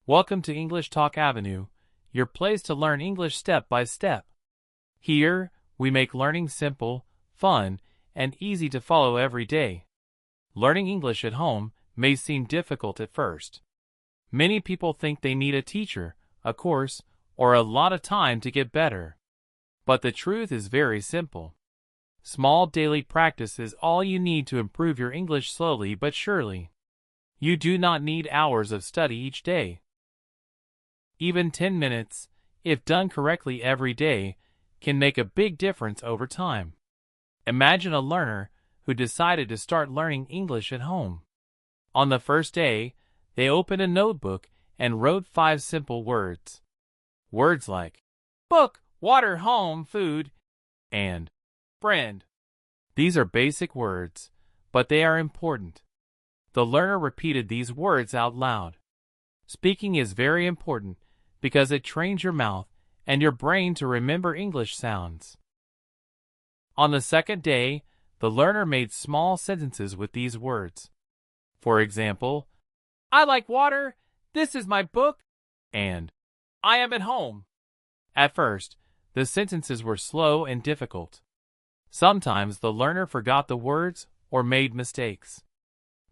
Welcome to English Talk Avenue, your place to learn English step by step. Here, we make learning simple, fun, and easy to follow every day. Learning English at home may seem difficult at first. Many people think they need a teacher, a course, or a lot of time to get better. But the truth is very simple. Small daily practice is all you need to improve your English slowly but surely. You do not need hours of study each day. Even 10 minutes, if done correctly every day, can make a big difference over time. Imagine a learner who decided to start learning English at home. On the first day, they opened a notebook and wrote 5 simple words. Words like book, water, home, food, and friend. These are basic words, but they are important. The learner repeated these words out loud. Speaking is very important because it trains your mouth and your brain to remember English sounds. On the second day, the learner made small sentences with these words. For example, I like water, this is my book, and I am at home. At first, the sentences were slow and difficult. Sometimes the learner forgot the words or made mistakes.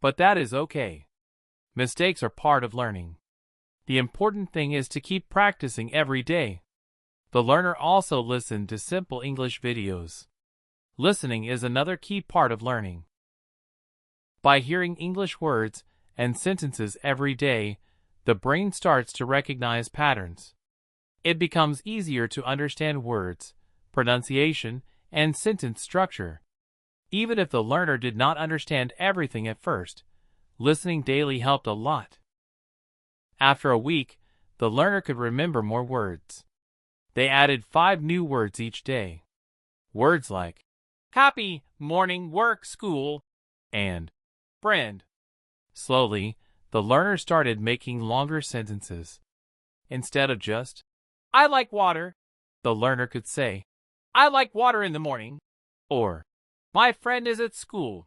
But that is okay. Mistakes are part of learning. The important thing is to keep practicing every day. The learner also listened to simple English videos. Listening is another key part of learning. By hearing English words and sentences every day, the brain starts to recognize patterns. It becomes easier to understand words, pronunciation, and sentence structure. Even if the learner did not understand everything at first, listening daily helped a lot. After a week, the learner could remember more words. They added 5 new words each day. Words like happy, morning, work, school, and friend. Slowly, the learner started making longer sentences. Instead of just, I like water, the learner could say, I like water in the morning, or my friend is at school.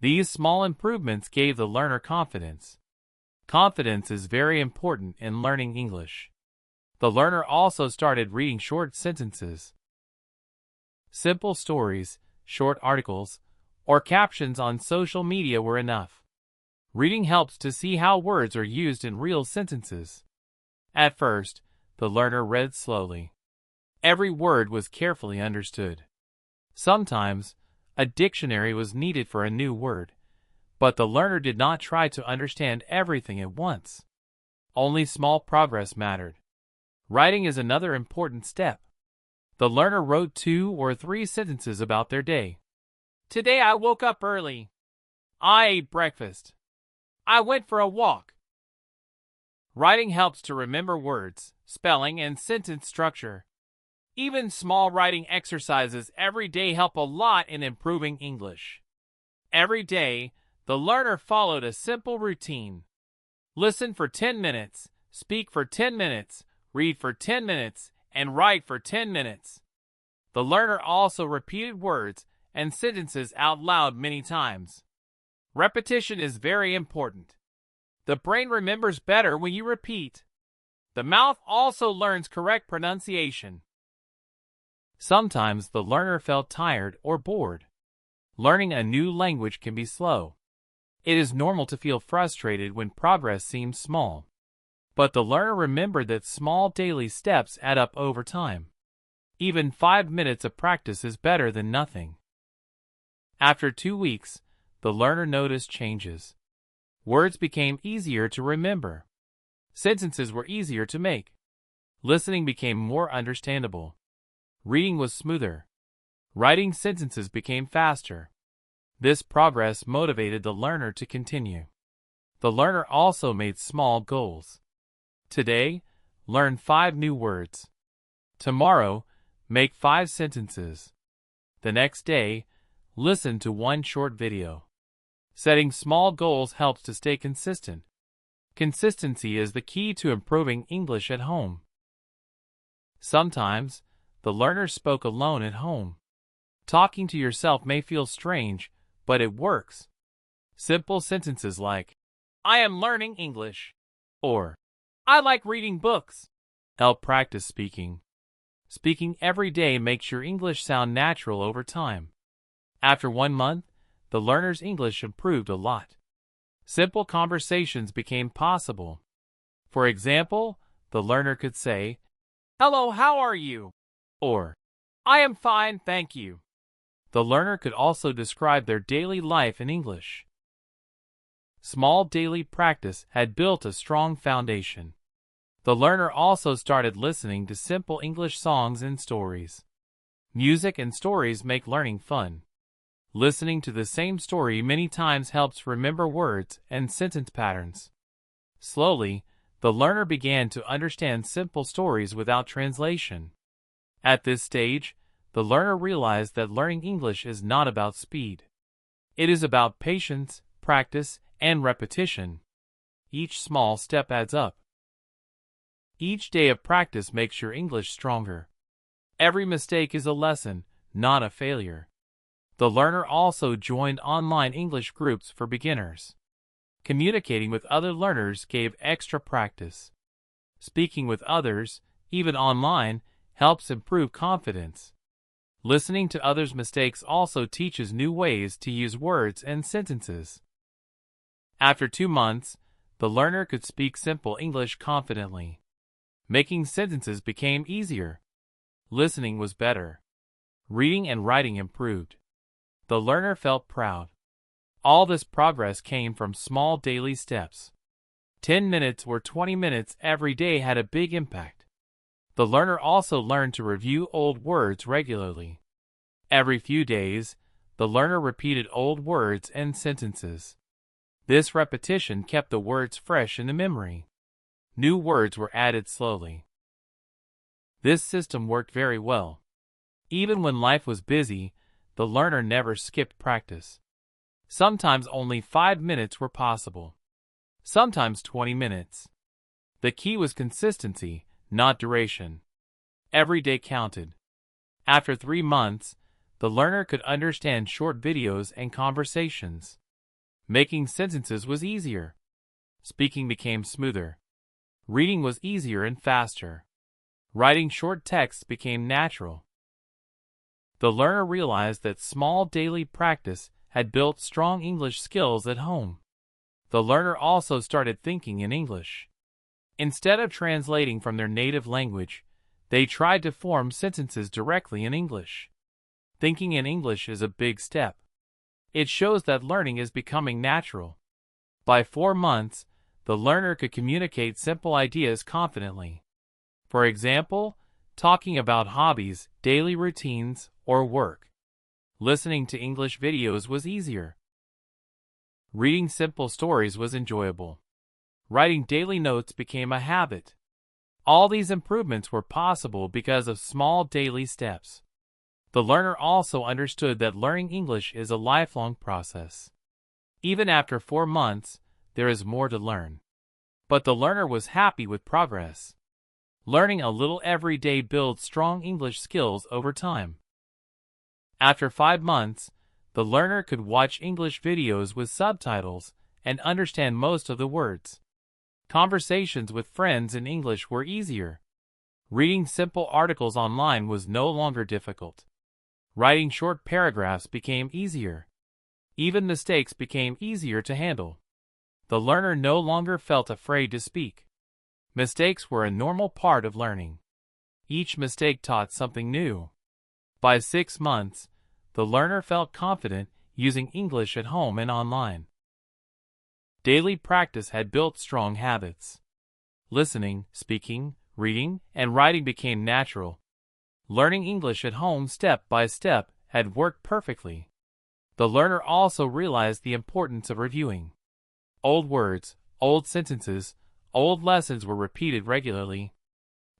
These small improvements gave the learner confidence. Confidence is very important in learning English. The learner also started reading short sentences. Simple stories, short articles, or captions on social media were enough. Reading helps to see how words are used in real sentences. At first, the learner read slowly. Every word was carefully understood. Sometimes, a dictionary was needed for a new word, but the learner did not try to understand everything at once. Only small progress mattered. Writing is another important step. The learner wrote 2 or 3 sentences about their day. Today I woke up early. I ate breakfast. I went for a walk. Writing helps to remember words, spelling, and sentence structure. Even small writing exercises every day help a lot in improving English. Every day, the learner followed a simple routine. Listen for 10 minutes, speak for 10 minutes, read for 10 minutes, and write for 10 minutes. The learner also repeated words and sentences out loud many times. Repetition is very important. The brain remembers better when you repeat. The mouth also learns correct pronunciation. Sometimes the learner felt tired or bored. Learning a new language can be slow. It is normal to feel frustrated when progress seems small. But the learner remembered that small daily steps add up over time. Even 5 minutes of practice is better than nothing. After 2 weeks, the learner noticed changes. Words became easier to remember. Sentences were easier to make. Listening became more understandable. Reading was smoother. Writing sentences became faster. This progress motivated the learner to continue. The learner also made small goals. Today, learn 5 new words. Tomorrow, make 5 sentences. The next day, listen to 1 short video. Setting small goals helps to stay consistent. Consistency is the key to improving English at home. Sometimes, the learner spoke alone at home. Talking to yourself may feel strange, but it works. Simple sentences like, I am learning English, or I like reading books. Help practice speaking. Speaking every day makes your English sound natural over time. After 1 month, the learner's English improved a lot. Simple conversations became possible. For example, the learner could say, "Hello, how are you?" Or, "I am fine, thank you." The learner could also describe their daily life in English. Small daily practice had built a strong foundation. The learner also started listening to simple English songs and stories. Music and stories make learning fun. Listening to the same story many times helps remember words and sentence patterns. Slowly, the learner began to understand simple stories without translation. At this stage, the learner realized that learning English is not about speed. It is about patience, practice, and repetition. Each small step adds up. Each day of practice makes your English stronger. Every mistake is a lesson, not a failure. The learner also joined online English groups for beginners. Communicating with other learners gave extra practice. Speaking with others, even online, helps improve confidence. Listening to others' mistakes also teaches new ways to use words and sentences. After 2 months, the learner could speak simple English confidently. Making sentences became easier. Listening was better. Reading and writing improved. The learner felt proud. All this progress came from small daily steps. 10 minutes or 20 minutes every day had a big impact. The learner also learned to review old words regularly. Every few days, the learner repeated old words and sentences. This repetition kept the words fresh in the memory. New words were added slowly. This system worked very well. Even when life was busy, the learner never skipped practice. Sometimes only 5 minutes were possible. Sometimes 20 minutes. The key was consistency, not duration. Every day counted. After 3 months, the learner could understand short videos and conversations. Making sentences was easier. Speaking became smoother. Reading was easier and faster. Writing short texts became natural. The learner realized that small daily practice had built strong English skills at home. The learner also started thinking in English. Instead of translating from their native language, they tried to form sentences directly in English. Thinking in English is a big step. It shows that learning is becoming natural. By 4 months, the learner could communicate simple ideas confidently. For example, talking about hobbies, daily routines, or work. Listening to English videos was easier. Reading simple stories was enjoyable. Writing daily notes became a habit. All these improvements were possible because of small daily steps. The learner also understood that learning English is a lifelong process. Even after 4 months, there is more to learn. But the learner was happy with progress. Learning a little every day builds strong English skills over time. After 5 months, the learner could watch English videos with subtitles and understand most of the words. Conversations with friends in English were easier. Reading simple articles online was no longer difficult. Writing short paragraphs became easier. Even mistakes became easier to handle. The learner no longer felt afraid to speak. Mistakes were a normal part of learning. Each mistake taught something new. By 6 months, the learner felt confident using English at home and online. Daily practice had built strong habits. Listening, speaking, reading, and writing became natural. Learning English at home step by step had worked perfectly. The learner also realized the importance of reviewing. Old words, old sentences, old lessons were repeated regularly.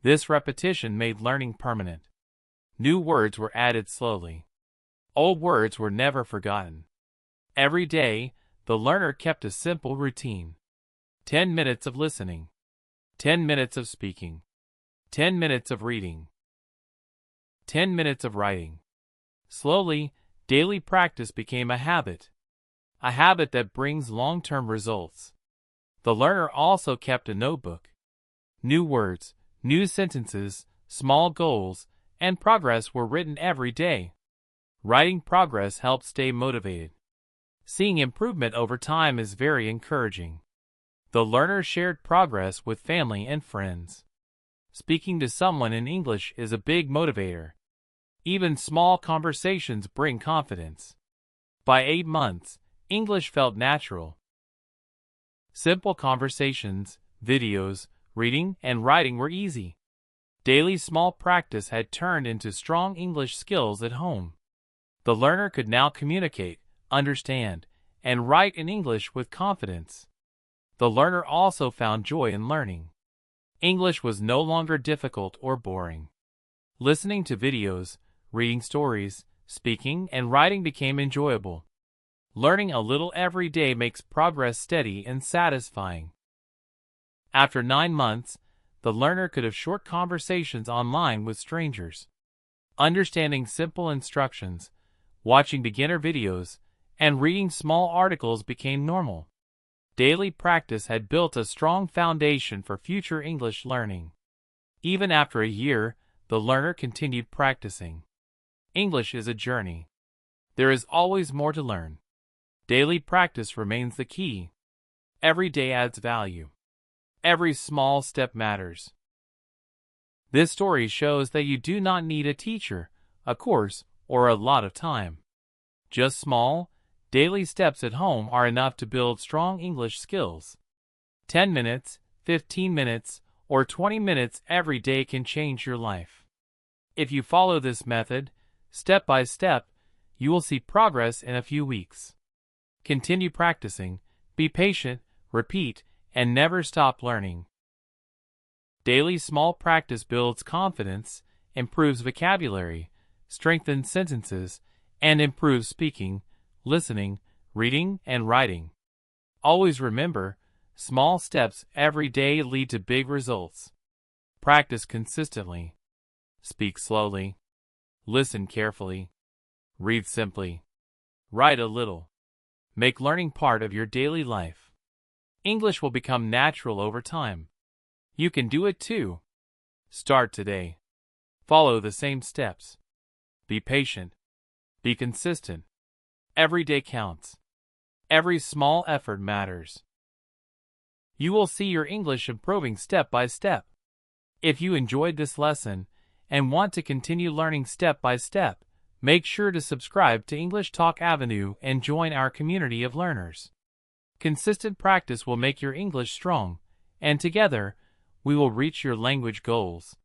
This repetition made learning permanent. New words were added slowly. Old words were never forgotten. Every day, the learner kept a simple routine. 10 minutes of listening. 10 minutes of speaking. 10 minutes of reading. 10 minutes of writing. Slowly, daily practice became a habit that brings long-term results. The learner also kept a notebook. New words, new sentences, small goals, and progress were written every day. Writing progress helped stay motivated. Seeing improvement over time is very encouraging. The learner shared progress with family and friends. Speaking to someone in English is a big motivator. Even small conversations bring confidence. By 8 months, English felt natural. Simple conversations, videos, reading, and writing were easy. Daily small practice had turned into strong English skills at home. The learner could now communicate, understand, and write in English with confidence. The learner also found joy in learning. English was no longer difficult or boring. Listening to videos, reading stories, speaking, and writing became enjoyable. Learning a little every day makes progress steady and satisfying. After 9 months, the learner could have short conversations online with strangers. Understanding simple instructions, watching beginner videos, and reading small articles became normal. Daily practice had built a strong foundation for future English learning. Even after a year, the learner continued practicing. English is a journey. There is always more to learn. Daily practice remains the key. Every day adds value. Every small step matters. This story shows that you do not need a teacher, a course, or a lot of time. Just small, daily steps at home are enough to build strong English skills. 10 minutes, 15 minutes, or 20 minutes every day can change your life. If you follow this method, step by step, you will see progress in a few weeks. Continue practicing, be patient, repeat, and never stop learning. Daily small practice builds confidence, improves vocabulary, strengthens sentences, and improves speaking, listening, reading, and writing. Always remember, small steps every day lead to big results. Practice consistently. Speak slowly. Listen carefully. Read simply. Write a little. Make learning part of your daily life. English will become natural over time. You can do it too. Start today. Follow the same steps. Be patient. Be consistent. Every day counts. Every small effort matters. You will see your English improving step by step. If you enjoyed this lesson and want to continue learning step by step, make sure to subscribe to English Talk Avenue and join our community of learners. Consistent practice will make your English strong, and together, we will reach your language goals.